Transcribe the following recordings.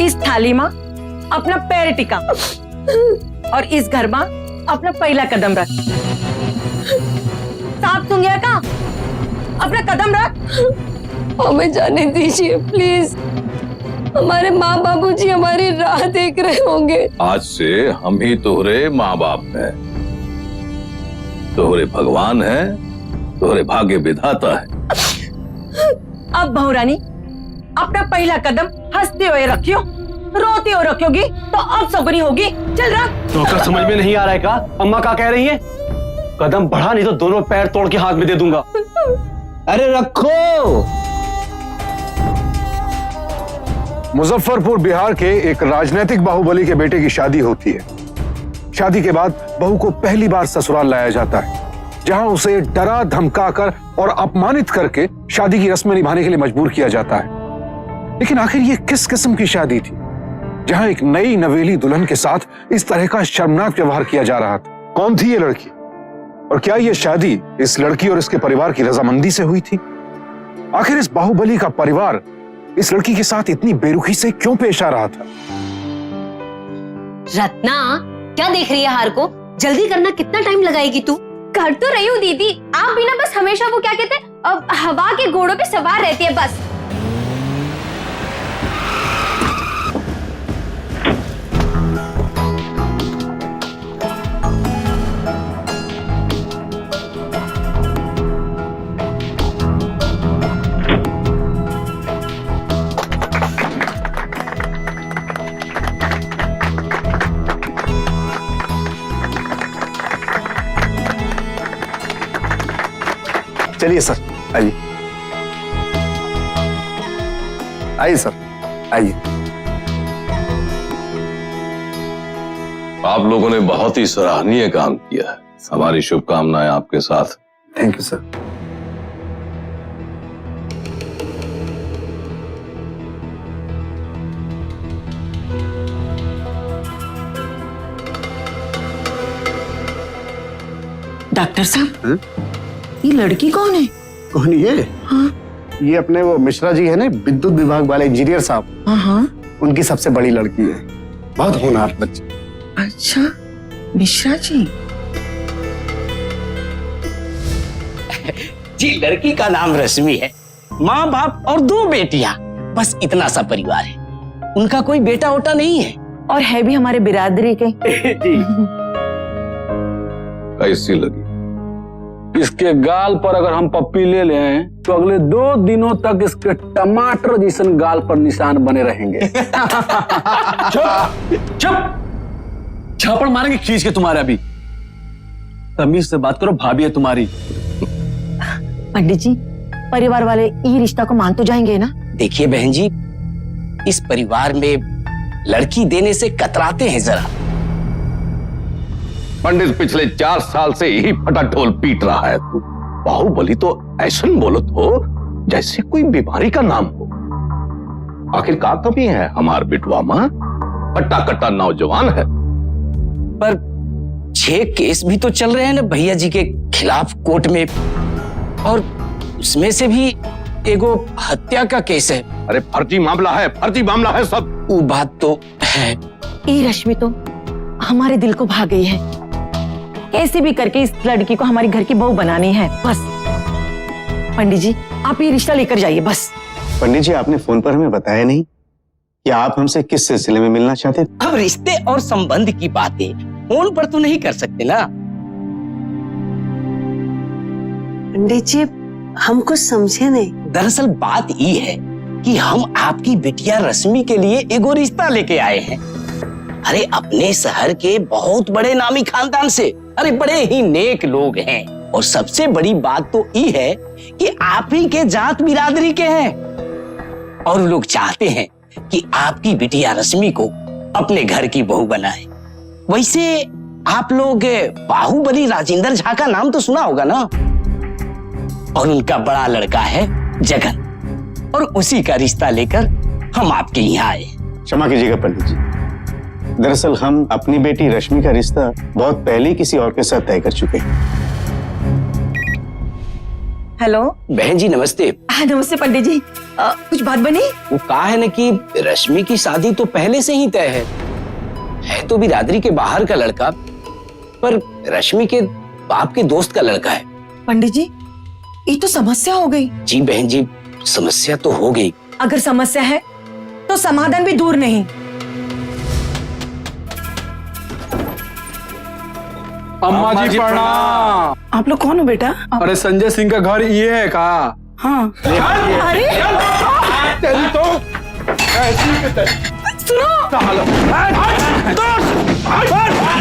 इस थाली में अपना पैर टिका और इस घर में अपना पहला कदम रख। साफ सुन गया का? अपना कदम रख। हमें जाने दीजिए प्लीज, हमारे माँ बाबूजी हमारी राह देख रहे होंगे। आज से हम ही तोहरे माँ बाप हैं, तोहरे भगवान हैं, तोहरे भाग्य विधाता है। अब बहू रानी अपना पहला कदम हंसते हुए रखियो, रोते हुए रखोगी तो अब सगुनी होगी। चल रख। तो समझ में नहीं आ रहा है का? अम्मा क्या कह रही है? कदम बढ़ा नहीं तो दोनों पैर तोड़ के हाथ में दे दूंगा। अरे रखो। मुजफ्फरपुर बिहार के एक राजनीतिक बाहुबली के बेटे की शादी होती है। शादी के बाद बहू को पहली बार ससुराल लाया जाता है, जहां उसे डरा धमकाकर और अपमानित करके शादी की रस्में निभाने के लिए मजबूर किया जाता है। लेकिन आखिर ये किस किस्म की शादी थी, जहां एक नई नवेली दुल्हन के साथ इस तरह का शर्मनाक व्यवहार किया जा रहा था? कौन थी ये लड़की और क्या ये शादी इस लड़की और इसके परिवार की रजामंदी से हुई थी? आखिर इस बाहुबली का परिवार इस लड़की के साथ इतनी बेरुखी से क्यों पेश आ रहा था? रत्ना, क्या देख रही है हार को? जल्दी करना, कितना टाइम लगाएगी तू? कर तो रही हूँ दीदी, आप भी ना बस हमेशा वो क्या कहते हैं, हवा के घोड़ों पे सवार रहती है बस। चलिए सर, आइए आइए सर, आइए। आप लोगों ने बहुत ही सराहनीय काम किया है। हमारी शुभकामनाएं आपके साथ। Thank you sir. डॉक्टर साहब, ये लड़की कौन है? कौन ये? हाँ? ये अपने वो मिश्रा जी है ना, विद्युत विभाग वाले इंजीनियर साहब, हाँ, उनकी सबसे बड़ी लड़की है। बहुत होनहार बच्ची। अच्छा, मिश्रा जी। जी, लड़की का नाम रश्मि है, माँ बाप और 2 बेटियां, बस इतना सा परिवार है। उनका कोई बेटा वोटा नहीं है। और है भी हमारे बिरादरी के। जी। कैसी लगी? इसके गाल पर अगर हम पप्पी ले लें तो अगले 2 दिनों तक इसके टमाटर जैसन गाल पर निशान बने रहेंगे। चुप चुप, झापड़ मारेंगे खींच के तुम्हारे। अभी तमीज से बात करो, भाभी है तुम्हारी। पंडित जी, परिवार वाले ये रिश्ता को मान तो जाएंगे ना? देखिए बहन जी, इस परिवार में लड़की देने से कतराते हैं जरा। पंडित पिछले 4 साल से यही फटा ढोल पीट रहा है। तू बाहुबली तो ऐसा बोलत हो जैसे कोई बीमारी का नाम हो। आखिर का कमी है हमार बिटवा मां? कट्टा कट्टा नौजवान है। पर 6 केस भी तो चल रहे हैं ना भैया जी के खिलाफ कोर्ट में, और उसमें से भी एगो हत्या का केस है। अरे फर्जी मामला है, फर्जी मामला है सब। वो बात तो है। ये रश्मि तो हमारे दिल को भा गई है। कैसे भी करके इस लड़की को हमारी घर की बहू बनानी है बस। पंडित जी, आप ये रिश्ता लेकर जाइए बस। पंडित जी, आपने फोन पर हमें बताया नहीं कि आप हमसे किस सिलसिले में मिलना चाहते थे? अब रिश्ते और संबंध की बातें फोन पर तो नहीं कर सकते ना। पंडित जी, हम कुछ समझे नहीं। दरअसल बात ये है कि हम आपकी बिटिया रश्मि के लिए एगो रिश्ता लेके आए हैं। अरे अपने शहर के बहुत बड़े नामी खानदान से, अरे बड़े ही नेक लोग हैं। और सबसे बड़ी बात तो ये है कि आप ही के जात बिरादरी के हैं, और लोग चाहते हैं कि आपकी बिटिया रश्मि को अपने घर की बहू बनाए। वैसे आप लोग बाहुबली राजेंद्र झा का नाम तो सुना होगा ना, और उनका बड़ा लड़का है जगन, और उसी का रिश्ता लेकर हम आपके यहाँ आए। क्षमा कीजिएगा पंडित जी, दरअसल हम अपनी बेटी रश्मि का रिश्ता बहुत पहले किसी और के साथ तय कर चुके हैं। हेलो बहन जी, नमस्ते। नमस्ते पंडित जी। कुछ बात बनी? वो कहा है ना कि रश्मि की शादी तो पहले से ही तय है तो बिरादरी के बाहर का लड़का, पर रश्मि के बाप के दोस्त का लड़का है। पंडित जी, ये तो समस्या हो गई। जी बहन जी, समस्या तो हो गई। अगर समस्या है तो समाधान भी दूर नहीं। अम्मा जी प्रणाम। आप लोग कौन हो बेटा? अरे संजय सिंह का घर ये है का? हाँ। अरे तेरी तो ऐसी के तैसी।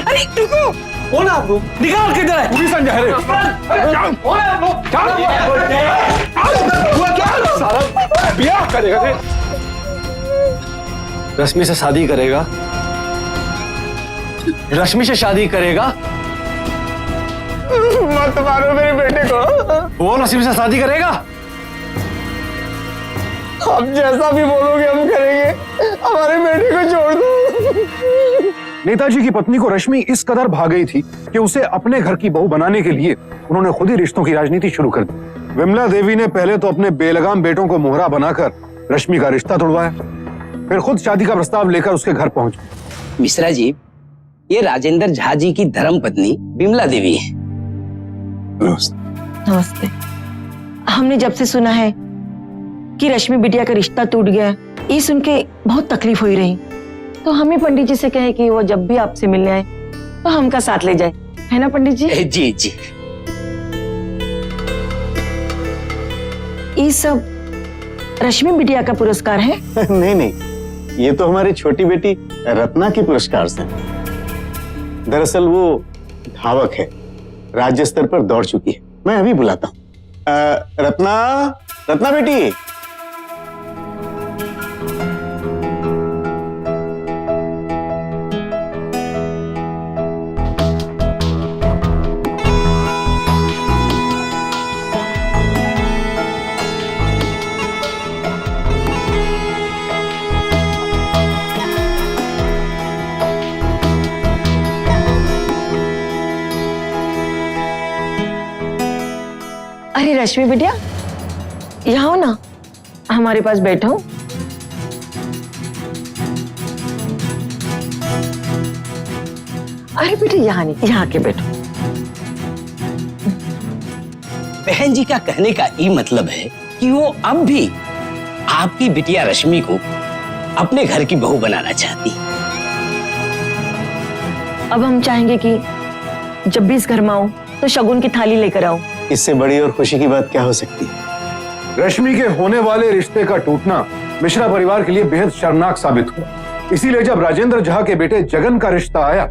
अरे रुको, कौन आप लोग? निकाल किधर है? पूरी संजय है। सारा ब्याह करेगा रे। रश्मि से शादी करेगा? रश्मि से शादी करेगा? मत मारो मेरे बेटे को। वो रश्मि से शादी करेगा? आप जैसा भी बोलोगे हम करेंगे। हमारे बेटे को छोड़ दो। नेताजी की पत्नी को रश्मि इस कदर भा गई थी कि उसे अपने घर की बहू बनाने के लिए उन्होंने खुद ही रिश्तों की राजनीति शुरू कर दी। विमला देवी ने पहले तो अपने बेलगाम बेटों को मोहरा बनाकर रश्मि का रिश्ता तोड़वाया, फिर खुद शादी का प्रस्ताव लेकर उसके घर पहुंच। मिश्रा जी, ये राजेंद्र झा जी की धर्म पत्नी विमला देवी है। नमस्ते। हमने जब से सुना है कि रश्मि बिटिया का रिश्ता टूट गया, ये सुन के बहुत तकलीफ हुई रही, तो हमें पंडित जी से कहे कि वो जब भी आपसे मिलने आए तो हमका साथ ले जाए, है ना पंडित जी? जी जी। ये सब रश्मि बिटिया का पुरस्कार है? नहीं नहीं, ये तो हमारी छोटी बेटी रत्ना की पुरस्कार से। दरअसल वो धावक है, राज्य स्तर पर दौड़ चुकी है। मैं अभी बुलाता हूँ। रत्ना, रत्ना बेटी। अरे रश्मि बिटिया, यहाँ हो ना, हमारे पास बैठो। अरे बेटे यहाँ नहीं, यहाँ के बैठो। बहन जी का कहने का ये मतलब है कि वो अब भी आपकी बिटिया रश्मि को अपने घर की बहू बनाना चाहती। अब हम चाहेंगे कि जब भी इस घर में आओ तो शगुन की थाली लेकर आओ। इससे बड़ी और खुशी की बात क्या हो सकती है? रश्मि के होने वाले रिश्ते का टूटना मिश्रा परिवार के लिए बेहद शर्मनाक साबित हुआ। इसीलिए जब राजेंद्र झा के बेटे जगन का रिश्ता आया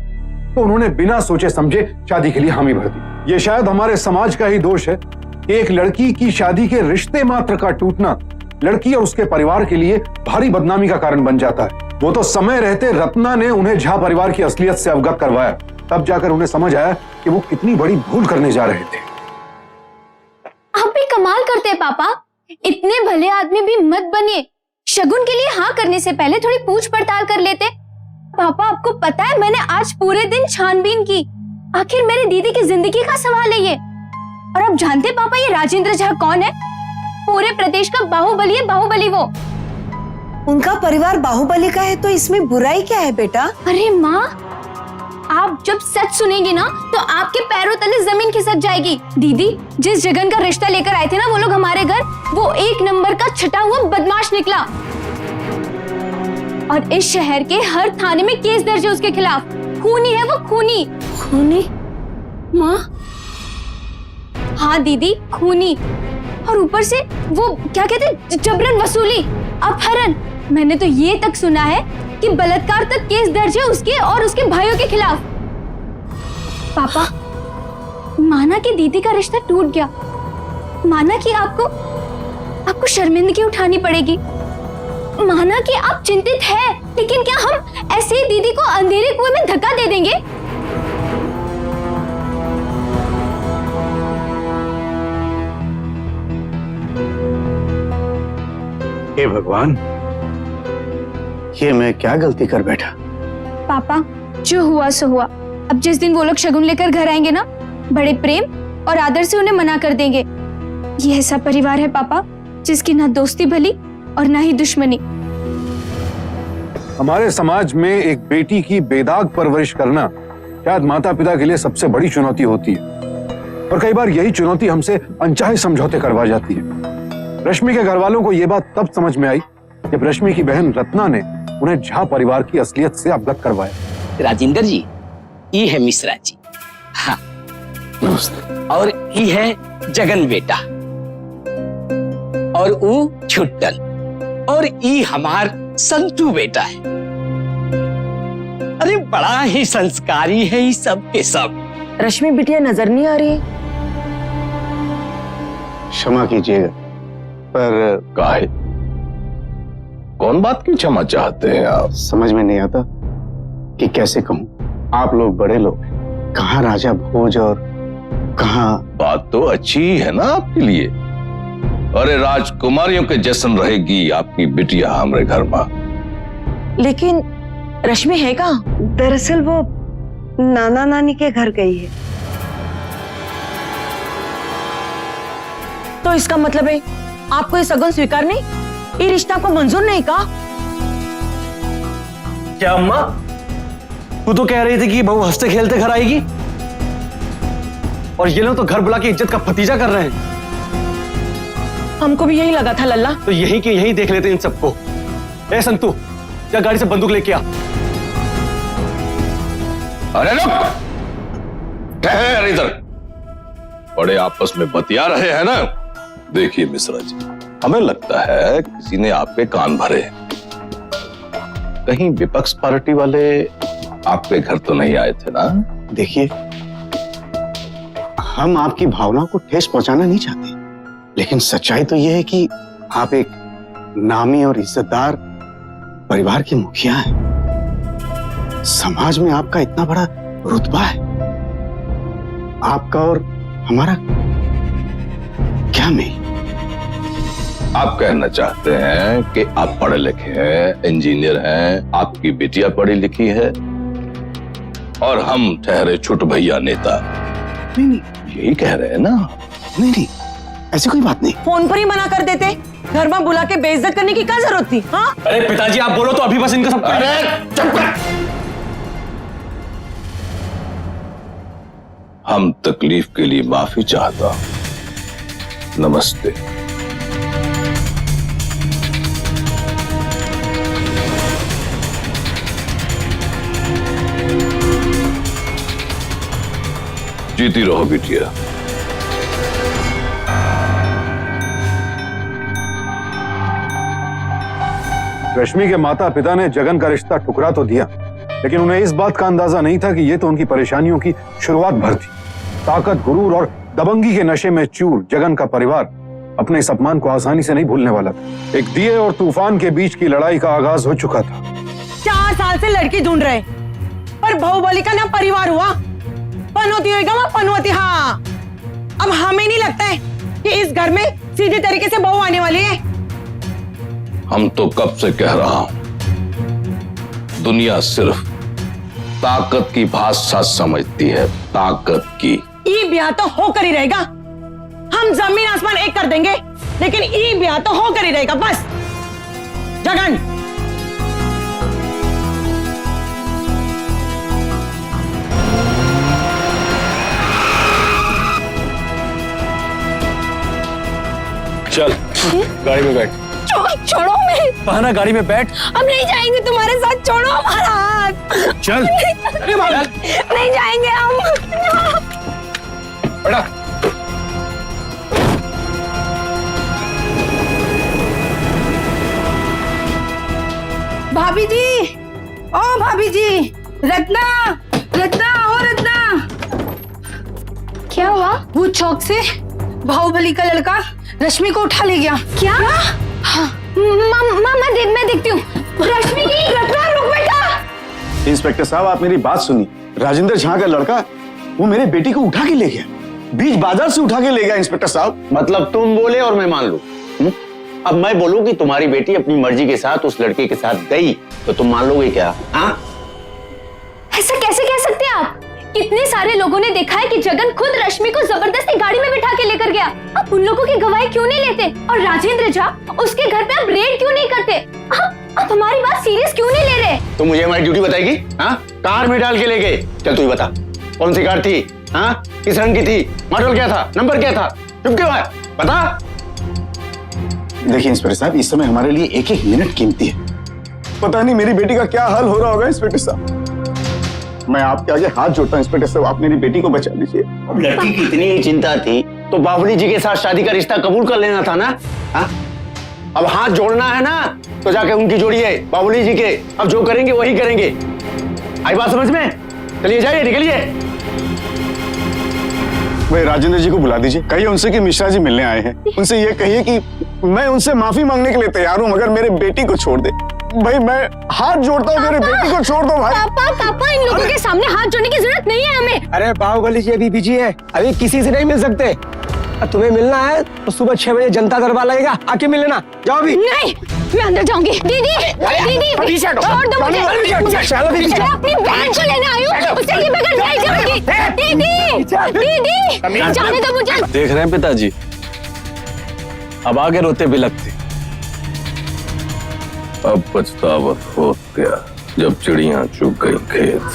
तो उन्होंने बिना सोचे समझे शादी के लिए हामी भर दी। ये शायद हमारे समाज का ही दोष है कि एक लड़की की शादी के रिश्ते मात्र का टूटना लड़की और उसके परिवार के लिए भारी बदनामी का कारण बन जाता है। वो तो समय रहते रत्ना ने उन्हें झा परिवार की असलियत से अवगत करवाया, तब जाकर उन्हें समझ आया कि वो कितनी बड़ी भूल करने जा रहे थे। आप भी कमाल करते हैं पापा, इतने भले आदमी भी मत बनिए। शगुन के लिए हाँ करने से पहले थोड़ी पूछ पड़ताल कर लेते। पापा आपको पता है मैंने आज पूरे दिन छानबीन की, आखिर मेरी दीदी की जिंदगी का सवाल है ये। और आप जानते पापा ये राजेंद्र झा कौन है? पूरे प्रदेश का बाहुबली है, बाहुबली वो। उनका परिवार बाहुबली का है तो इसमें बुराई क्या है बेटा? अरे माँ, आप जब सच सुनेंगे ना तो आपके पैरों तले जमीन खिसक जाएगी। दीदी जिस जगन का रिश्ता लेकर आए थे ना वो लोग हमारे घर, वो एक नंबर का छटा हुआ बदमाश निकला। और इस शहर के हर थाने में केस दर्ज है उसके खिलाफ। खूनी है वो, खूनी। खूनी? माँ? हाँ दीदी, खूनी। और ऊपर से वो क्या कहते, जबरन वसूली, अपहरण। मैंने तो ये तक सुना है कि बलात्कार तक केस दर्ज है उसके और उसके भाइयों के खिलाफ। पापा, माना कि दीदी का रिश्ता टूट गया, माना कि आपको शर्मिंदगी उठानी पड़ेगी, माना कि आप चिंतित हैं, लेकिन क्या हम ऐसे ही दीदी को अंधेरे कुएं में धक्का दे देंगे? हे भगवान, ये मैं क्या गलती कर बैठा। पापा जो हुआ सो हुआ। अब जिस दिन वो लोग शगुन लेकर घर आएंगे ना, बड़े प्रेम और आदर से उन्हें मना कर देंगे। ये ऐसा परिवार है पापा जिसकी ना दोस्ती भली और ना ही दुश्मनी। हमारे समाज में एक बेटी की बेदाग परवरिश करना शायद माता पिता के लिए सबसे बड़ी चुनौती होती है, और कई बार यही चुनौती हमसे अनचाहे समझौते करवा जाती है। रश्मि के घर वालों को यह बात तब समझ में आई जब रश्मि की बहन रत्ना ने उन्हें झा परिवार की असलियत से अवगत करवाया। राजेंद्र जी, ये है मिश्रा जी। हाँ, और ये है जगन बेटा, और वो छुट्टन, और ये हमार संतू बेटा है। अरे बड़ा ही संस्कारी है ये सब के सब। रश्मि बिटिया नजर नहीं आ रही। क्षमा कीजिएगा, पर काहे? कौन बात की क्षमा चाहते हैं आप? समझ में नहीं आता कि कैसे कहूं। आप लोग बड़े लोग हैं, कहाँ राजा भोज और कहाँ। बात तो अच्छी ही है ना आपके लिए। अरे राजकुमारियों के जैसन रहेगी आपकी बिटिया हमारे घर में। लेकिन रश्मि है कहाँ? दरअसल वो नाना नानी के घर गई है। तो इसका मतलब है आपको ये सगुन स्वीकार नहीं, ये रिश्ता आपको मंजूर नहीं का? क्या अम्मा, तू तो कह रही थी कि बहू हंसते खेलते घर आएगी, और ये लोग तो घर बुला के इज्जत का भतीजा कर रहे हैं। हमको भी यही लगा था लल्ला। तो यही के यही देख लेते इन सबको। ए संतू, क्या गाड़ी से बंदूक लेके आ। अरे रुक, ठहर इधर। बड़े आपस में बतिया रहे हैं ना। देखिए मिश्रा जी, हमें लगता है किसी ने आपके कान भरे। कहीं विपक्ष पार्टी वाले आपके घर तो नहीं आए थे ना? देखिए, हम आपकी भावनाओं को ठेस पहुंचाना नहीं चाहते, लेकिन सच्चाई तो यह है कि आप एक नामी और इज्जतदार परिवार के मुखिया हैं। समाज में आपका इतना बड़ा रुतबा है। आपका और हमारा क्या मेल? आप कहना चाहते हैं कि आप पढ़े लिखे हैं, इंजीनियर हैं, आपकी बिटिया पढ़ी लिखी है, और हम ठहरे छोट भैया नेता। नहीं, यही कह रहे हैं ना? नहीं, ऐसी कोई बात नहीं। फोन पर ही मना कर देते, घर में बुला के बेइज्जत करने की क्या जरूरत थी? हाँ, अरे पिताजी आप बोलो तो अभी बस इनका सब। अरे चुप कर। हम तकलीफ के लिए माफी चाहता हूं। नमस्ते। जीती रहो बिटिया। रश्मि के माता पिता ने जगन का रिश्ता ठुकरा तो दिया, लेकिन उन्हें इस बात का अंदाजा नहीं था कि यह तो उनकी परेशानियों की शुरुआत भर थी। ताकत, गुरूर और दबंगी के नशे में चूर जगन का परिवार अपने इस अपमान को आसानी से नहीं भूलने वाला था। एक दिए और तूफान के बीच की लड़ाई का आगाज हो चुका था। 4 साल से लड़की ढूंढ रहे, पर बाहुबली का ना परिवार हुआ। पनौती होगा वहां पनौती। हाँ, अब हमें नहीं लगता है कि इस घर में सीधे तरीके से बहू आने वाली है। हम तो कब से कह रहा हूं, दुनिया सिर्फ ताकत की भाषा समझती है, ताकत की। ई ब्याह तो होकर ही रहेगा। हम जमीन आसमान एक कर देंगे, लेकिन ई ब्याह तो होकर ही रहेगा बस। जगन, चल गाड़ी में बैठ। छोड़ो मैं। बहाना गाड़ी में बैठ। हम नहीं जाएंगे तुम्हारे साथ, छोड़ो हमारा हाथ। चल। नहीं जाएंगे हम। बड़ा भाभी जी, ओ भाभी जी, रत्ना, रत्ना, ओ रत्ना। क्या हुआ? भूत चौक से बाहुबली का लड़का रश्मि को उठा ले गया। क्या? हाँ। मैं देखती हूँ। रश्मि की। रत्ना रुक बेटा। इंस्पेक्टर साहब, आप मेरी बात सुनिए। राजेंद्र झा का लड़का वो मेरे बेटी को उठा के ले गया, बीच बाजार से उठा के ले गया इंस्पेक्टर साहब। मतलब तुम बोले और मैं मान लूं? अब मैं बोलूं कि तुम्हारी बेटी अपनी मर्जी के साथ उस लड़के के साथ गई, तो तुम मान लोगे क्या? हाँ? ऐसा कैसे कह सकते हैं आप? कितने सारे लोगों ने देखा है कि जगन खुद रश्मि को जबरदस्ती गाड़ी में बिठा के लेकर गया। अब उन लोगों की गवाही क्यों नहीं लेते? और राजेंद्र झा उसके घर पे अब रेड क्यों नहीं करते? अब हमारी बात सीरियस क्यों नहीं ले रहे? तो मुझे हमारी ड्यूटी बताएगी? हाँ, कार में डाल के ले गए। चल तू ही बता, कौन सी कार थी? हाँ, किस रंग की थी? मॉडल क्या था? नंबर क्या था? चुप क्यों है? बता। देखिए इंस्पेक्टर साहब, इस समय हमारे लिए एक एक मिनट कीमती है। पता नहीं मेरी बेटी का क्या हाल हो रहा होगा इंस्पेक्टर साहब। मैं आपके आगे हाथ जोड़ता हूं इंस्पेक्टर साहब, आप मेरी बेटी को बचा लीजिए। अब लड़की की इतनी ही चिंता थी तो बाबूली जी के साथ शादी का रिश्ता कबूल कर लेना था ना। हाँ? अब हाथ जोड़ना है ना तो जाके उनकी जोड़िए, बाबूली जी के। अब जो करेंगे वही करेंगे। आई बात समझ में? चलिए जाइए, निकलिए। भाई राजेंद्र जी को बुला दीजिए, कहिए उनसे कि मिश्रा जी मिलने आए हैं। उनसे ये कहिए कि मैं उनसे माफी मांगने के लिए तैयार हूं, मगर मेरे बेटी को छोड़ दे। भाई मैं हाथ जोड़ता हूँ, मेरी बेटी को छोड़ दो भाई। पापा इन लोगों के सामने हाथ जोड़ने की जरूरत नहीं है हमें। अरे बाहुबली जी अभी बिजी है, अभी किसी से नहीं मिल सकते। और तुम्हें मिलना है तो सुबह 6 बजे जनता दरबार लगेगा, आके मिल लेना। जाओ अभी। नहीं, मैं अंदर जाऊंगी। दीदी छोड़ दो मुझे। मैं अपनी बहन को लेने आई हूँ, उससे की बगैर नहीं जाऊंगी। दीदी जाने दो मुझे। देख रहे हैं पिताजी, अब आगे रोते बिलखते। अब पछतावत हो गया जब चिड़ियां चुग गई खेत।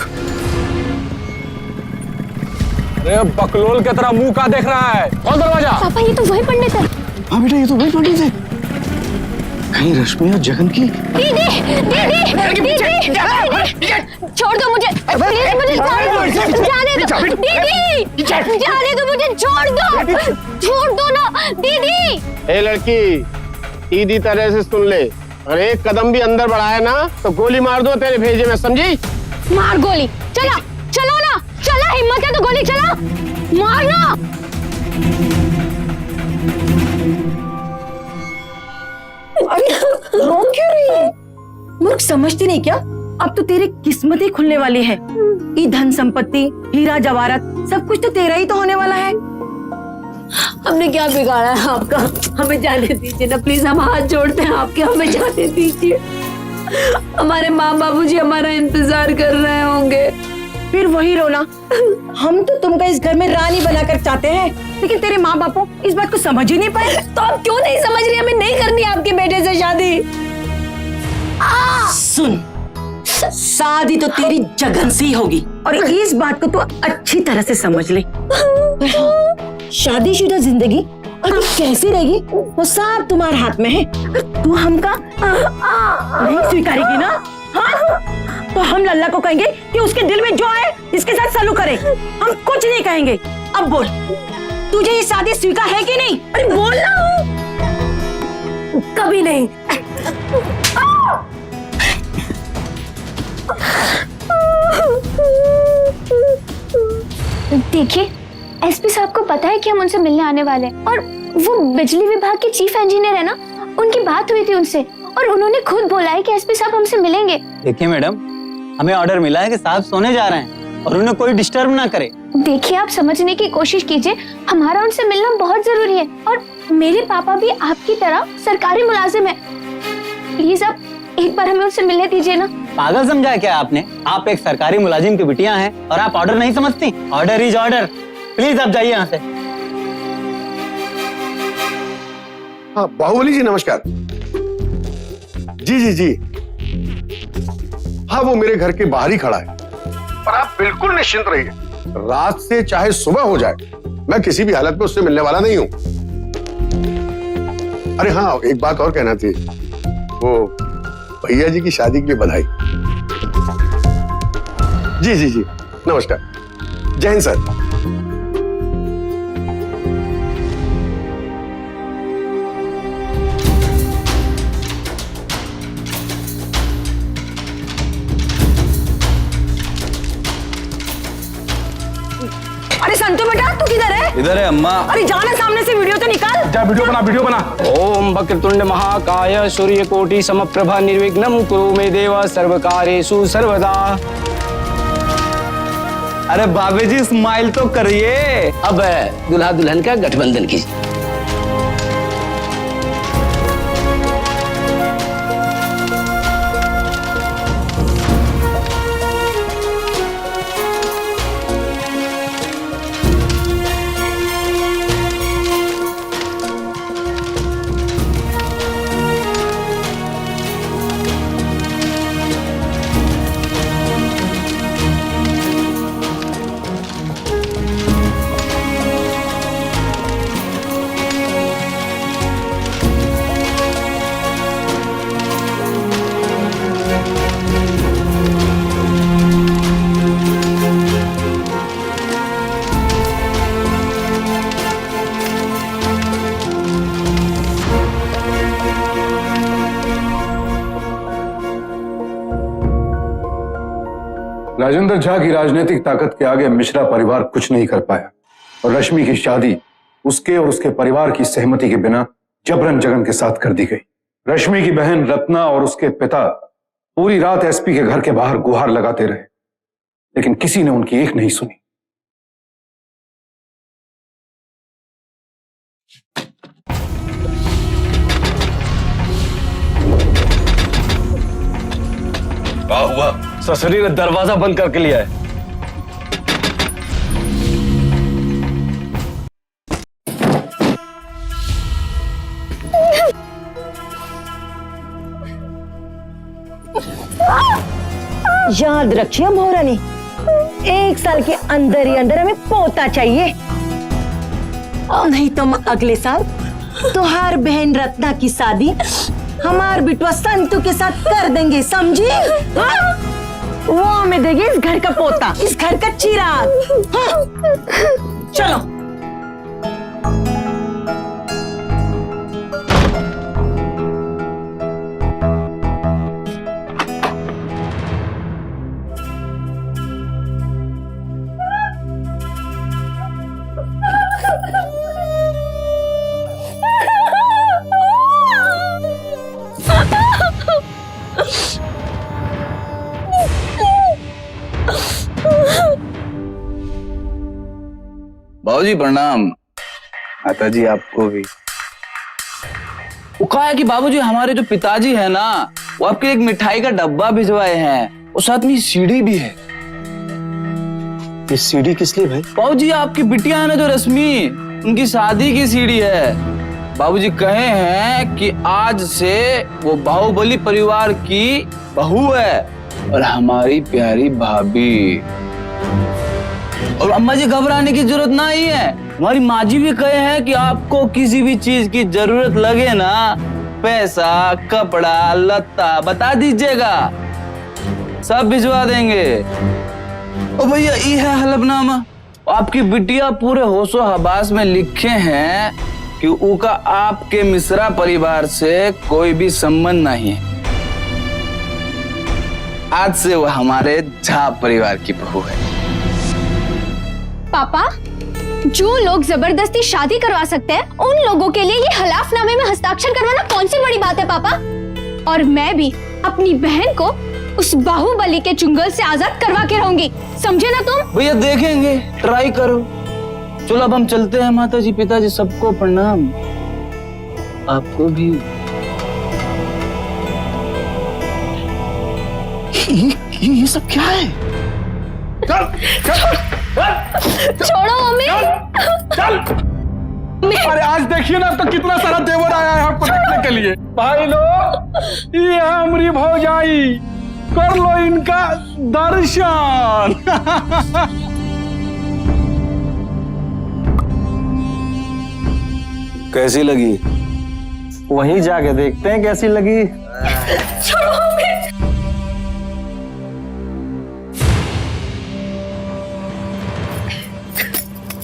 अरे बकलोल की तरह मुंह का देख रहा है? खोल दरवाजा। पापा ये तो वही पंडित है। हाँ बेटा, ये तो वही पंडित है। कहीं रश्मि और जगन की। दीदी छोड़ दो मुझे, प्लीज मुझे जाने दो। दीदी जाने दो मुझे, छोड़ दो ना दीदी। ए लड़की, सीधी तरह से सुन ले, अगर एक कदम भी अंदर बढ़ाया ना तो गोली मार दो तेरे भेजे में, समझी? मार गोली। चलो ना, चला, हिम्मत है तो गोली चला, मारना। रो क्यों रही है? मूर्ख समझती नहीं क्या? अब तो तेरी किस्मत ही खुलने वाली है। ये धन संपत्ति, हीरा जवाहरत, सब कुछ तो तेरा ही तो होने वाला है। हमने क्या बिगाड़ा है आपका? हमें जाने दीजिए ना प्लीज, हम हाथ जोड़ते हैं आपके, हमें जाने दीजिए। हमारे माँ बाबूजी हमारा इंतजार कर रहे होंगे। फिर वही रोना। हम तो तुमको इस घर में रानी बनाकर चाहते हैं, लेकिन तेरे माँ बापू इस बात को समझ ही नहीं पाए। तो आप क्यों नहीं समझ रही? हमें नहीं करनी आपके बेटे से शादी। सुन, शादी तो तेरी जगन से ही होगी, और इस बात को तू अच्छी तरह से समझ ले। शादीशुदा जिंदगी अभी कैसी रहेगी वो सब तुम्हारे हाथ में है। अगर तू हमका नहीं स्वीकारेगी ना, हाँ, तो हम लल्ला को कहेंगे कि उसके दिल में जो आए इसके साथ सलूक करे। हम कुछ नहीं कहेंगे। अब बोल, तुझे ये शादी स्वीकार है कि नहीं? अरे बोल ना। कभी नहीं। देखिए, एसपी साहब को पता है कि हम उनसे मिलने आने वाले हैं, और वो बिजली विभाग के चीफ इंजीनियर है ना, उनकी बात हुई थी उनसे, और उन्होंने खुद बोला है कि एसपी साहब हमसे मिलेंगे। देखिए मैडम, हमें ऑर्डर मिला है कि साहब सोने जा रहे हैं और उन्हें कोई डिस्टर्ब ना करे। देखिए, आप समझने की कोशिश कीजिए, हमारा उनसे मिलना बहुत जरूरी है, और मेरे पापा भी आपकी तरह सरकारी मुलाजिम है। प्लीज आप एक बार हमें उनसे मिलने दीजिए ना। पागल समझा क्या आपने? आप एक सरकारी मुलाजिम की बिटिया हैं और आप ऑर्डर नहीं समझती? Order is order. प्लीज आप जाइए यहाँ से। हाँ बाहुबली जी नमस्कार। जी हाँ, वो मेरे घर के बाहर ही खड़ा है, पर आप बिल्कुल निश्चिंत रहिए, रात से चाहे सुबह हो जाए, मैं किसी भी हालत में उससे मिलने वाला नहीं हूं। अरे हाँ, एक बात और कहना थी, वो भैया जी की शादी के लिए बधाई। जी नमस्कार। जय हिंद सर। अरे संतू बेटा, तू किधर है? इधर है अम्मा। अरे जाना, सामने से वीडियो तो निकाल। जा वीडियो बना। ओम वक्रतुंड महाकाय सूर्यकोटि समप्रभा निर्विघ्नं कुरु मे देव सर्वकार्येषु सर्वदा। अरे बाबे जी स्माइल तो करिए। अब दुल्हा दुल्हन का गठबंधन कीजिए। राजेंद्र झा की राजनीतिक ताकत के आगे मिश्रा परिवार कुछ नहीं कर पाया और रश्मि की शादी उसके और उसके परिवार की सहमति के बिना जबरन जगन के साथ कर दी गई। रश्मि की बहन रत्ना और उसके पिता पूरी रात एसपी के घर के बाहर गुहार लगाते रहे, लेकिन किसी ने उनकी एक नहीं सुनी। हुआ ससुरी ने दरवाजा बंद करके लिया है। याद रखिए महारानी, 1 साल के अंदर ही अंदर हमें पोता चाहिए, नहीं तो हम अगले साल तुहार बहन रत्ना की शादी हमार बिटवा संतु के साथ कर देंगे, समझी? हाँ? वो हमें देगी इस घर का पोता, इस घर का चिराग। हाँ? चलो। बाबूजी प्रणाम। माता जी आपको भी। वो कहा है कि बाबूजी हमारे जो पिताजी है ना, वो आपके एक मिठाई का डब्बा भिजवाए हैं और साथ में सीडी भी है। ये सीडी किस लिए भाई? बाबूजी आपकी बिटिया है ना जो रश्मि, उनकी शादी की सीडी है। बाबूजी कहे हैं कि आज से वो बाहुबली परिवार की बहू है और हमारी प्यारी भाभी। और अम्मा जी घबराने की जरूरत नहीं है, हमारी माँ जी भी कहे हैं कि आपको किसी भी चीज की जरूरत लगे ना, पैसा कपड़ा लत्ता बता दीजिएगा, सब भिजवा देंगे। और भैया ये है हलफनामा, आपकी बिटिया पूरे होशो हवास में लिखे हैं कि उनका आपके मिश्रा परिवार से कोई भी संबंध नहीं है। आज से वो हमारे झा परिवार की बहू है। पापा, जो लोग जबरदस्ती शादी करवा सकते हैं, उन लोगों के लिए ये हलफनामे में हस्ताक्षर करवाना कौन सी बड़ी बात है पापा? और मैं भी अपनी बहन को उस बाहुबली के चुंगल से आजाद करवा के रहूंगी, समझे ना तुम? भैया देखेंगे, ट्राई करो। चलो अब हम चलते हैं। माता जी पिताजी सबको प्रणाम, आपको भी। ये सब क्या है? चल, चल, छोड़ो मम्मी। चल। अरे आज देखिए ना, तो कितना सारा देवर आया है आपको देखने के लिए। भाई लोग, ये हमारी भौजाई, कर लो इनका दर्शन। कैसी लगी? वहीं जाके देखते हैं कैसी लगी। छोड़ो मम्मी।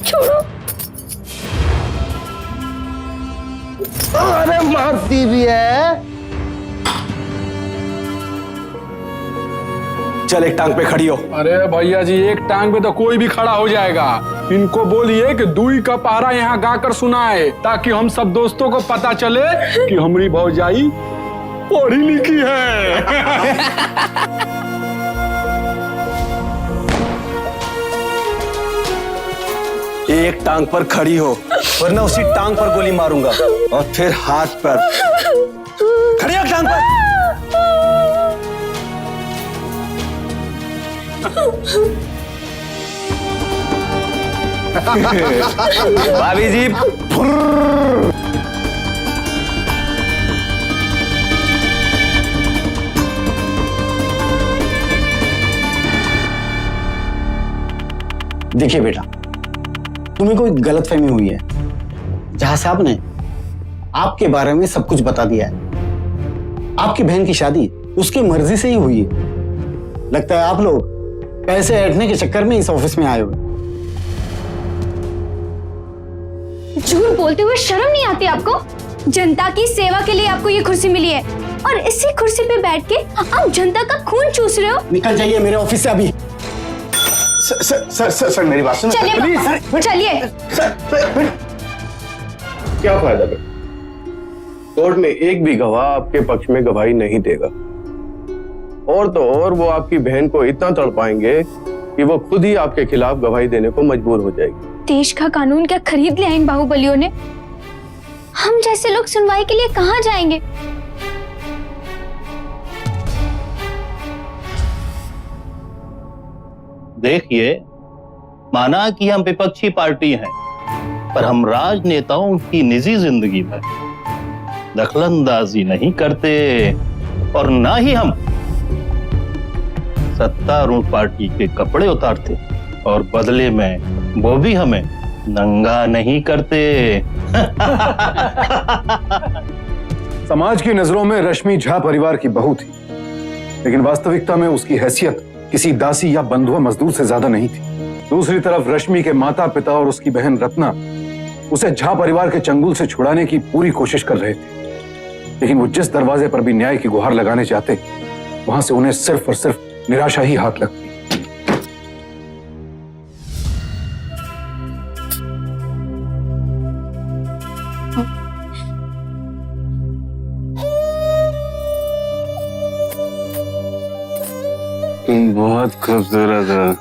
छोड़ो। अरे मारती भी है। चल एक टांग पे खड़ी हो। अरे भैया जी, एक टांग पे तो कोई भी खड़ा हो जाएगा। इनको बोलिए कि दुई का पहरा यहाँ गाकर सुनाए, ताकि हम सब दोस्तों को पता चले कि हमारी भौजाई पढ़ी लिखी है। एक टांग पर खड़ी हो, वरना उसी टांग पर गोली मारूंगा। और फिर हाथ पर खड़ी हो टांग पर। भाभी जी, देखिए बेटा, तुम्हें कोई गलतफहमी हुई है। जहां साहब ने आपके बारे में सब कुछ बता दिया है। आपकी बहन की शादी उसकी मर्जी से ही हुई है। लगता है आप लोग पैसे ऐंठने के चक्कर में इस ऑफिस में आए हुए। झूठ बोलते हुए शर्म नहीं आती आपको? जनता की सेवा के लिए आपको ये कुर्सी मिली है और इसी कुर्सी पे बैठ के आप जनता का खून चूस रहे हो। निकल जाइए मेरे ऑफिस से अभी। सर मेरी बात सुनो चलिए प्लीज पापा, चलिए। क्या फायदा बेटा, कोर्ट में एक भी गवाह आपके पक्ष में गवाही नहीं देगा, और तो और वो आपकी बहन को इतना तड़पाएंगे कि वो खुद ही आपके खिलाफ गवाही देने को मजबूर हो जाएगी। देश का कानून क्या खरीद लिया इन बाहुबलियों ने? हम जैसे लोग सुनवाई के लिए कहाँ जाएंगे? देखिए, माना कि हम विपक्षी पार्टी हैं, पर हम राजनेताओं की निजी जिंदगी में दखलंदाजी नहीं करते, और ना ही हम सत्तारूढ़ पार्टी के कपड़े उतारते, और बदले में वो भी हमें नंगा नहीं करते। समाज की नजरों में रश्मि झा परिवार की बहू थी, लेकिन वास्तविकता में उसकी हैसियत किसी दासी या बंधुआ मजदूर से ज्यादा नहीं थी। दूसरी तरफ रश्मि के माता पिता और उसकी बहन रत्ना उसे झा परिवार के चंगुल से छुड़ाने की पूरी कोशिश कर रहे थे, लेकिन वो जिस दरवाजे पर भी न्याय की गुहार लगाने चाहते, वहां से उन्हें सिर्फ और सिर्फ निराशा ही हाथ लगती। तुम बहुत खूबसूरत हो।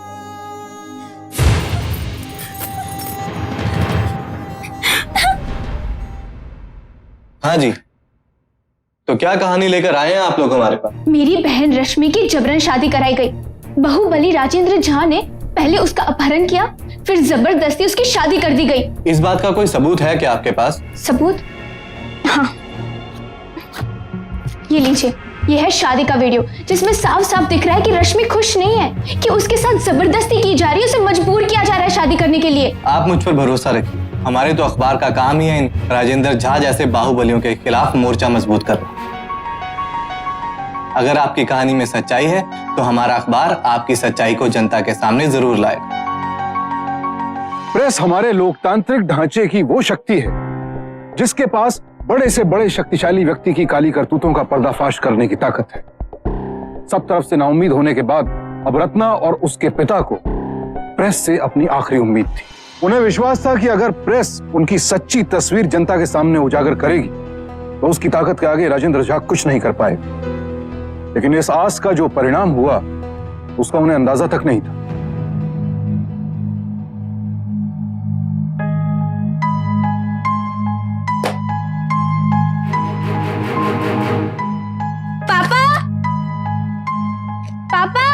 हाँ जी, तो क्या कहानी लेकर आए हैं आप लोग हमारे पास? मेरी बहन रश्मि की जबरन शादी कराई गई। बाहुबली राजेंद्र झा ने पहले उसका अपहरण किया, फिर जबरदस्ती उसकी शादी कर दी गई। इस बात का कोई सबूत है क्या आपके पास? सबूत? हाँ, ये लीजिए, ये है शादी का वीडियो, जिसमें साफ साफ दिख रहा है कि रश्मि खुश नहीं है, कि उसके साथ जबरदस्ती की जा रही है, उसे मजबूर किया जा रहा है शादी करने के लिए। आप मुझ पर भरोसा रखिए, हमारे तो अखबार का काम ही है इन राजेंद्र झा जैसे बाहुबलियों के खिलाफ मोर्चा मजबूत करना। अगर आपकी कहानी में सच्चाई है तो हमारा अखबार आपकी सच्चाई को जनता के सामने जरूर लाएगा। प्रेस हमारे लोकतांत्रिक ढांचे की वो शक्ति है जिसके पास बड़े से बड़े शक्तिशाली व्यक्ति की काली करतूतों का पर्दाफाश करने की ताकत है। सब तरफ से नाउम्मीद होने के बाद अब रत्ना और उसके पिता को प्रेस से अपनी आखिरी उम्मीद थी। उन्हें विश्वास था कि अगर प्रेस उनकी सच्ची तस्वीर जनता के सामने उजागर करेगी तो उसकी ताकत के आगे राजेंद्र झा कुछ नहीं कर पाए। लेकिन इस आस का जो परिणाम हुआ उसका उन्हें अंदाजा तक नहीं था। पापा, पापा,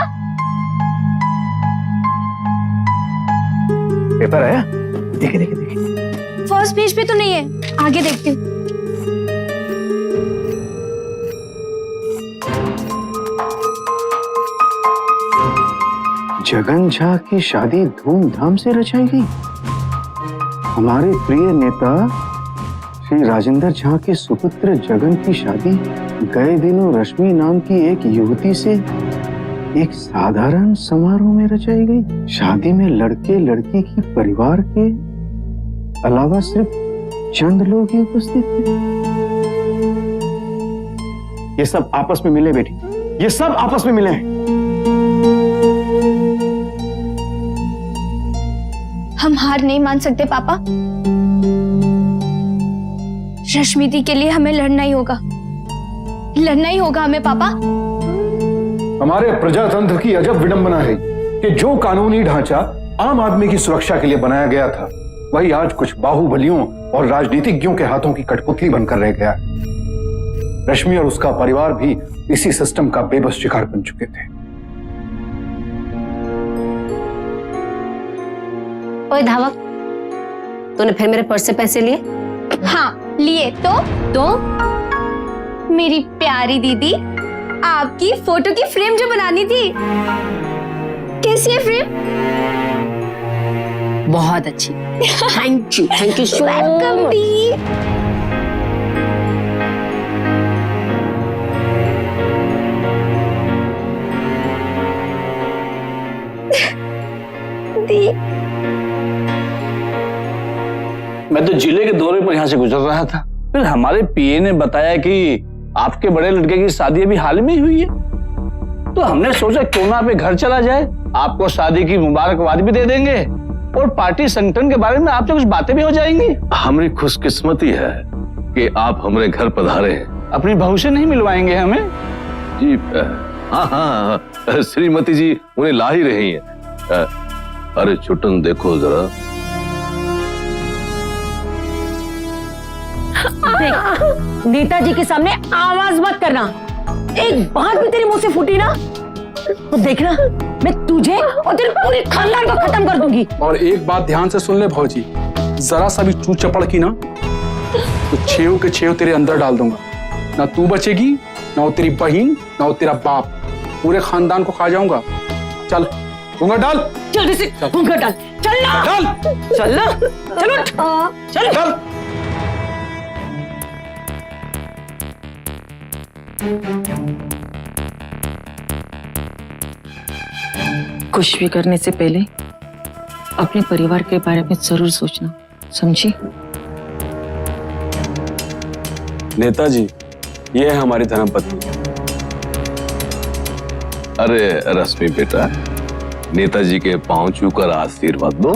पेपर आया? देखे देखे देखे। फर्स्ट पेज पे तो नहीं है, आगे देखती हूँ। जगन झा की शादी धूमधाम से रचाई गई। हमारे प्रिय नेता श्री राजेंद्र झा के सुपुत्र जगन की शादी गए दिनों रश्मि नाम की एक युवती से एक साधारण समारोह में रचाई गई। शादी में लड़के लड़की की परिवार के अलावा सिर्फ चंद लोग ही उपस्थित थे। ये सब आपस में मिले बेटी, ये सब आपस में मिले हैं। हम हार नहीं मान सकते पापा। रश्मि दी के लिए हमें लड़ना ही होगा, लड़ना ही होगा हमें पापा। हमारे प्रजातंत्र की अजब विडंबना है कि जो कानूनी ढांचा आम आदमी की सुरक्षा के लिए बनाया गया था वही आज कुछ बाहुबलियों और राजनीतिज्ञों के हाथों की कठपुतली बनकर रह गया है। रश्मि और उसका परिवार भी इसी सिस्टम का बेबस शिकार बन चुके थे। ओए धावक, तूने फिर मेरे पर्स से पैसे लिए? हाँ लिए। तो मेरी प्यारी दीदी, आपकी फोटो की फ्रेम जो बनानी थी, कैसी है फ्रेम? बहुत अच्छी। थैंक यू सो वेलकम दी। दी, मैं तो जिले के दौरे पर यहाँ से गुजर रहा था, फिर हमारे पीए ने बताया कि आपके बड़े लड़के की शादी अभी हाल में ही हुई है। तो हमने सोचा क्यों ना आपके घर चला जाए, आपको शादी की मुबारकबाद भी दे देंगे और पार्टी संगठन के बारे में आपसे कुछ बातें भी हो जाएंगी। हमारी खुशकिस्मती है कि आप हमारे घर पधारे हैं। अपनी बहू से नहीं मिलवाएंगे हमें? जी हाँ हाँ, श्रीमती जी उन्हें ला ही रही हैं। अरे छुटन देखो जरा। देख, नेताजी के सामने आवाज मत करना। एक बात भी तेरे मुंह से फूटी ना तो देखना मैं तुझे और तेरे पूरे खानदान को खत्म कर दूंगी। और एक बात ध्यान से सुन ले भौजी, जरा सा भी चू चपड़ की ना तो 6 के 6 तेरे अंदर डाल दूंगा। ना तू बचेगी, ना वो तेरी बहन, ना वो तेरा बाप, पूरे खानदान को खा जाऊंगा। चल घूंघट डाल। जल्दी से घूंघट डाल। चल ना, डाल। चल ना, चलो चल चल। कुछ भी करने से पहले अपने परिवार के बारे में जरूर सोचना, समझी? नेताजी, ये है हमारी धर्मपत्नी। अरे रश्मि बेटा, नेताजी के पांव छूकर आशीर्वाद दो।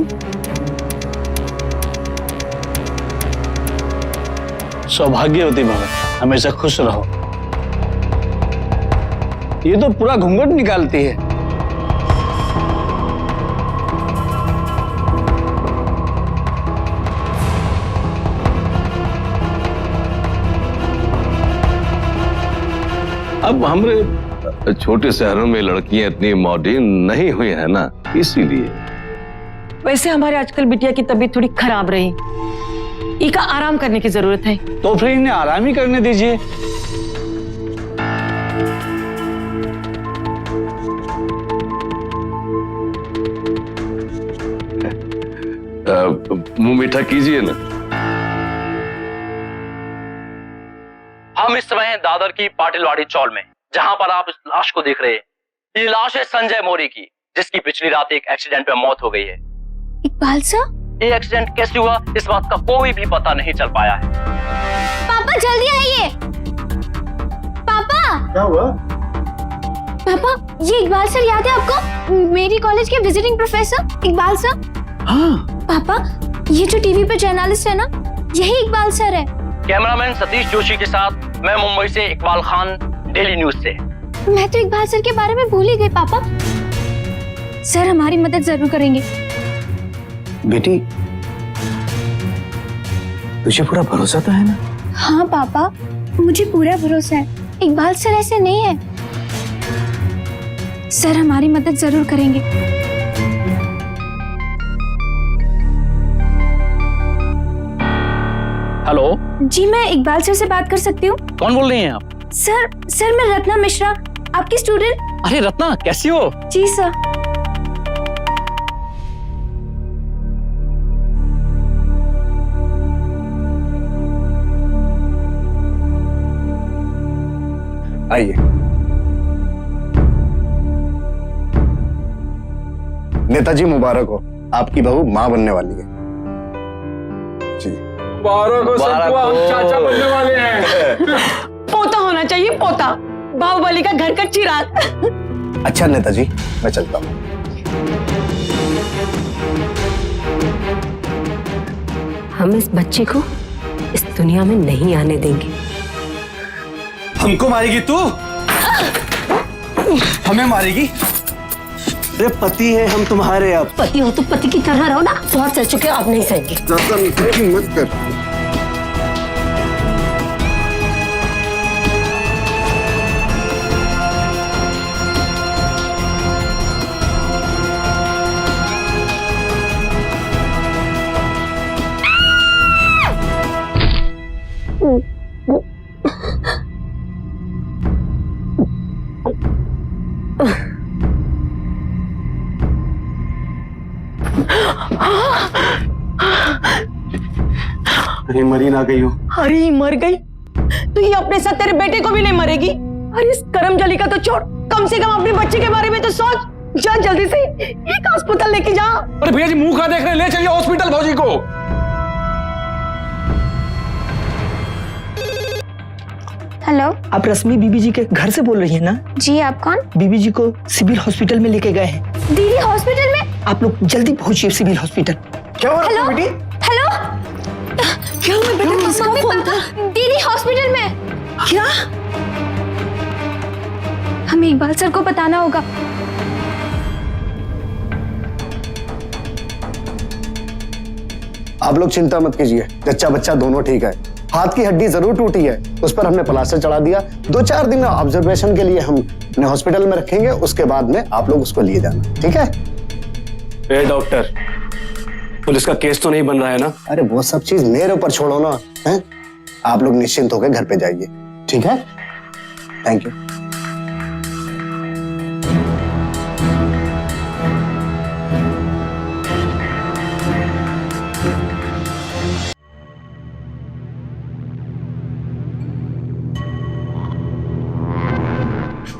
सौभाग्यवती भवन, हमेशा खुश रहो। ये तो पूरा घूंघट निकालती है। अब हमारे छोटे शहरों में लड़कियां इतनी मॉडर्न नहीं हुई है ना, इसीलिए। वैसे हमारे आजकल बिटिया की तबीयत थोड़ी खराब रही, इका आराम करने की जरूरत है। तो फिर इन्हें आराम ही करने दीजिए। मुंह मीठा कीजिए ना। हम इस समय हैं दादर की पाटिलवाड़ी चौल में, जहां पर आप इस लाश को देख रहे हैं। ये लाश है संजय मौर्य की, जिसकी पिछली रात एक एक्सीडेंट में मौत हो गई है। इकबाल सर, ये एक्सीडेंट कैसे हुआ इस बात का कोई भी पता नहीं चल पाया है। पापा जल्दी आइए। पापा, क्या हुआ? पापा ये इकबाल सर याद है आपको? मेरी कॉलेज के विजिटिंग प्रोफेसर इकबाल सर। हाँ। पापा ये जो टीवी पे जर्नलिस्ट है ना, यही इकबाल सर है। कैमरामैन सतीश जोशी के साथ मैं मुंबई से इकबाल खान, डेली न्यूज से। मैं तो इकबाल सर के बारे में भूल ही गई पापा। सर हमारी मदद जरूर करेंगे। बेटी, तुझे पूरा भरोसा तो है ना? हाँ पापा, मुझे पूरा भरोसा है। इकबाल सर ऐसे नहीं है। सर हमारी मदद जरूर करेंगे। हेलो जी, मैं इकबाल सर से बात कर सकती हूँ? कौन बोल रही हैं आप? सर मैं रत्ना मिश्रा, आपकी स्टूडेंट। अरे रत्ना, कैसी हो? जी सर। आइए। नेताजी मुबारक हो, आपकी बहू माँ बनने वाली है। जी मुबारक हो सबको, हम चाचा बनने वाले हैं। पोता होना चाहिए, पोता, बाहुबली का घर का चिराग। अच्छा नेताजी, मैं चलता हूँ। हम इस बच्चे को इस दुनिया में नहीं आने देंगे। हमको मारेगी तू? हमें मारेगी? अरे पति है हम तुम्हारे। अब पति हो तो पति की तरह रहो ना। बहुत सह चुके, आप नहीं सहेंगे। मत कर। अरे मरी ना गई हो। अरे मर गई तो ये अपने साथ तेरे बेटे को भी नहीं मरेगी। अरे इस करमजली का तो छोड़, कम से कम अपने बच्चे के बारे में तो सोच। जा जल्दी से एक अस्पताल लेके जा। अरे भैया जी मुंह का देख रहे, ले चलिए हॉस्पिटल भौजी को। हेलो, आप रश्मि बीबी जी के घर से बोल रही हैं ना? जी आप कौन? बीबी जी को सिविल हॉस्पिटल में लेके गए हैं। दीदी हॉस्पिटल में? आप लोग जल्दी पहुंचिए सिविल हॉस्पिटल। क्या हुआ हेलो बेटी? हेलो, क्या हुआ बेटा? किसका मम्मी फोन था? पापा दीदी हॉस्पिटल में। क्या? हमें इकबाल सर को बताना होगा। आप लोग चिंता मत कीजिए, जच्चा बच्चा दोनों ठीक है। हाथ की हड्डी जरूर टूटी है, उस पर हमने प्लास्टर चढ़ा दिया। 2-4 दिन ऑब्जर्वेशन के लिए हम अपने हॉस्पिटल में रखेंगे, उसके बाद में आप लोग उसको लिए जाना, ठीक है? डॉक्टर, पुलिस का केस तो नहीं बन रहा है ना? अरे वो सब चीज मेरे ऊपर छोड़ो ना, हैं? आप लोग निश्चिंत होकर घर पे जाइए, ठीक है? Thank you.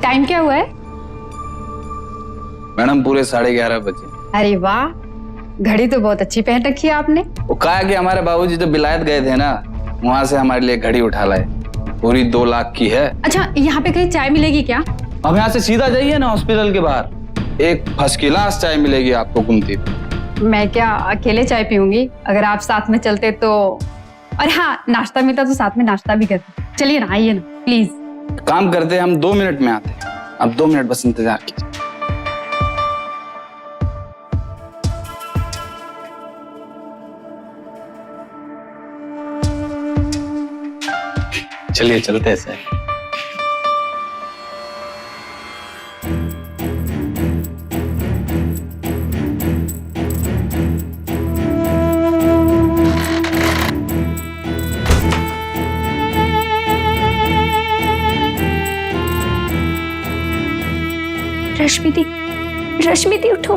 टाइम क्या हुआ है? मैडम पूरे 11:30 बजे। अरे वाह, घड़ी तो बहुत अच्छी पहन रखी है आपने। वो कहा कि हमारे बाबूजी जब विलायत गए थे ना, वहां से हमारे लिए घड़ी उठा लाए। पूरी 2 लाख की है। अच्छा, यहाँ पे कहीं चाय मिलेगी क्या? अब यहाँ से सीधा जाइए ना हॉस्पिटल के बाहर, एक फर्स्ट क्लास चाय मिलेगी आपको गुमती। मैं क्या अकेले चाय पीऊंगी? अगर आप साथ में चलते तो। और हाँ, नाश्ता मिलता तो साथ में नाश्ता भी करते। चलिए ना, आइए ना प्लीज। काम करते हैं हम, 2 मिनट में आते हैं। अब 2 मिनट बस इंतजार कीजिए। चलिए चलते हैं सर। रश्मि दी उठो।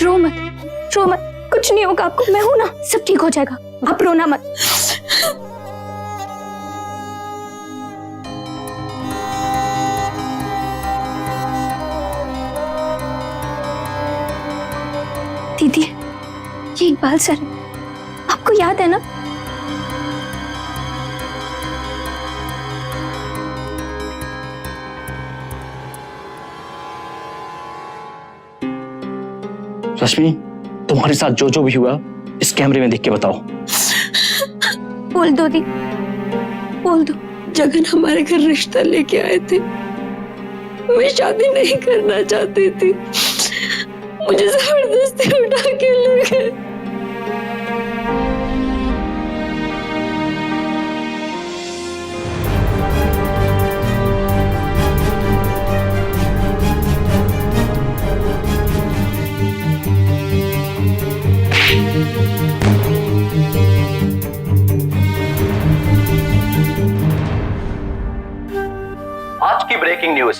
रो मत, कुछ नहीं होगा आपको, मैं हूं ना, सब ठीक हो जाएगा, आप रोना मत। दीदी, ये इकबाल सर है, आपको याद है ना? रश्मि, तुम्हारे साथ जो भी हुआ इस कैमरे में देख के बताओ। बोल दो दी, बोल दो। जगन हमारे घर रिश्ता लेके आए थे, मैं शादी नहीं करना चाहती थी, मुझे जबरदस्ती उठा के ले गए। आज की ब्रेकिंग न्यूज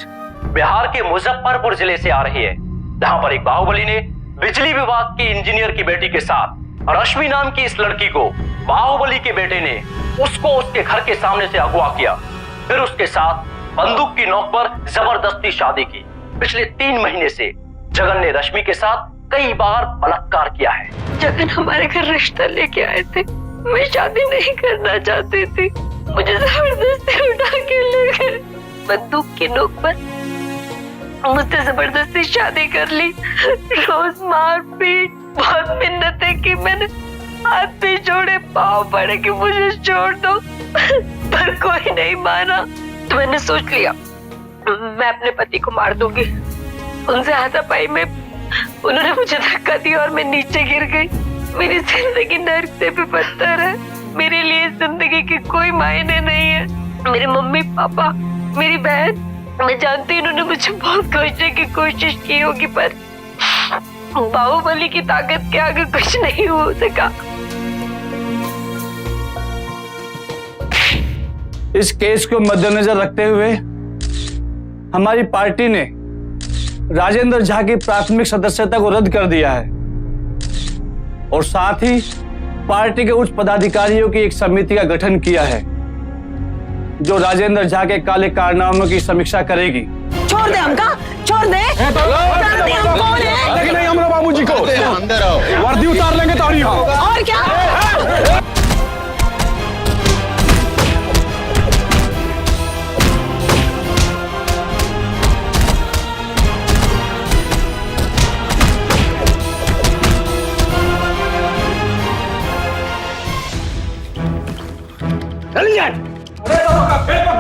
बिहार के मुजफ्फरपुर जिले से आ रही है, जहां पर एक बाहुबली ने बिजली विभाग के इंजीनियर की बेटी के साथ रश्मि नाम की इस लड़की को बाहुबली के बेटे ने उसको उसके घर के सामने से अगवा किया, फिर उसके साथ बंदूक की नोक पर जबरदस्ती शादी की। पिछले 3 महीने से जगन ने रश्मि के साथ कई बार बलात्कार किया है। जगन हमारे घर रिश्ता लेके आए थे, मैं शादी नहीं करना चाहती थी, मुझे जबरदस्ती उठा के ले गए। बंदूक की नोक पर मुझसे जबरदस्ती शादी कर ली, रोज मार पीट, बहुत मिन्नतें की मैंने, हाथ भी जोड़े, पाँव पड़े कि मुझे छोड़ दो, पर कोई नहीं माना। तो मैंने सोच लिया मैं अपने पति को मार दूंगी। उनसे हाथापाई में उन्होंने मुझे धक्का दिया और मैं नीचे गिर गई। मेरी जिंदगी नर्क से भी बदतर है, मेरे लिए जिंदगी की कोई मायने नहीं है। मेरे मम्मी पापा, मेरी बहन, मैं जानती हूँ उन्होंने मुझे बहुत खोजने की कोशिश की होगी, पर बाहुबली की ताकत के आगे कुछ नहीं हो सका। इस केस को मद्देनजर रखते हुए हमारी पार्टी ने राजेंद्र झा की प्राथमिक सदस्यता को रद्द कर दिया है और साथ ही पार्टी के उच्च पदाधिकारियों की एक समिति का गठन किया है जो राजेंद्र झा के काले कारनामों की समीक्षा करेगी। छोड़ दे हमका, छोड़ दे। जानते हम कौन है? लेकिन नहीं हमरा बाबूजी को अंदर आओ। वर्दी उतार लेंगे तो और क्या?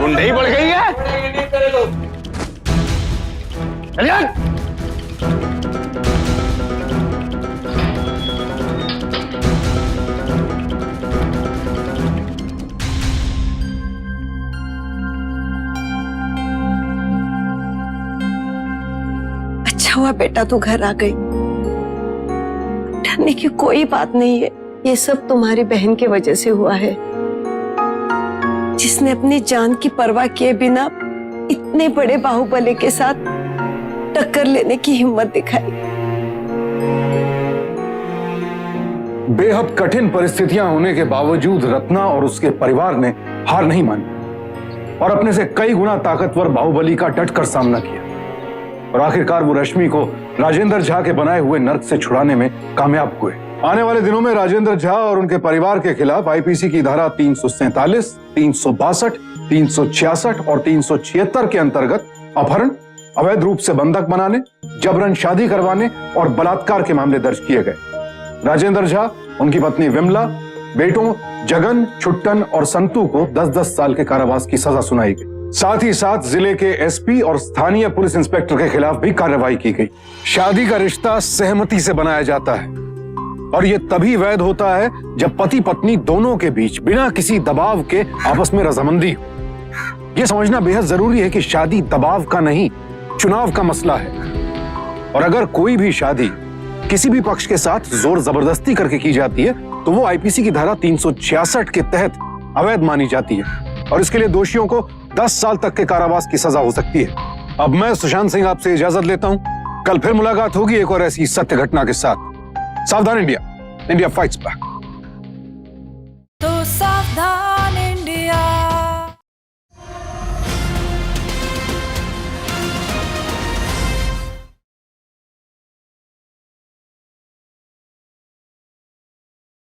गुंडे ही बढ़ गई है। चल जा। अच्छा हुआ बेटा तू घर आ गई। डरने की कोई बात नहीं है, ये सब तुम्हारी बहन की वजह से हुआ है, जिसने अपनी जान की परवाह किए बिना इतने बड़े बाहुबली के साथ टक्कर लेने की हिम्मत दिखाई। बेहद कठिन परिस्थितियां होने के बावजूद रत्ना और उसके परिवार ने हार नहीं मानी और अपने से कई गुना ताकतवर बाहुबली का डटकर सामना किया और आखिरकार वो रश्मि को राजेंद्र झा के बनाए हुए नर्क से छुड़ाने में कामयाब हुए। आने वाले दिनों में राजेंद्र झा और उनके परिवार के खिलाफ आईपीसी की धारा 347, 362, 366 और 376 के अंतर्गत अपहरण, अवैध रूप से बंधक बनाने, जबरन शादी करवाने और बलात्कार के मामले दर्ज किए गए। राजेंद्र झा, उनकी पत्नी विमला, बेटों जगन, छुट्टन और संतू को 10-10 साल के कारावास की सजा सुनाई गई। साथ ही साथ जिले के एसपी और स्थानीय पुलिस इंस्पेक्टर के खिलाफ भी कार्रवाई की गई। शादी का रिश्ता सहमति से बनाया जाता है और ये तभी वैध होता है जब पति पत्नी दोनों के बीच बिना किसी दबाव के आपस में रजामंदी हो। यह समझना बेहद जरूरी है कि शादी दबाव का नहीं, चुनाव का मसला है और अगर कोई भी शादी किसी भी पक्ष के साथ जोर जबरदस्ती करके की जाती है तो वो आईपीसी की धारा 366 के तहत अवैध मानी जाती है और इसके लिए दोषियों को 10 साल तक के कारावास की सजा हो सकती है। अब मैं सुशांत सिंह आपसे इजाजत लेता हूं। कल फिर मुलाकात होगी एक और ऐसी सत्य घटना के साथ। सावधान इंडिया, इंडिया फाइट्स बैक।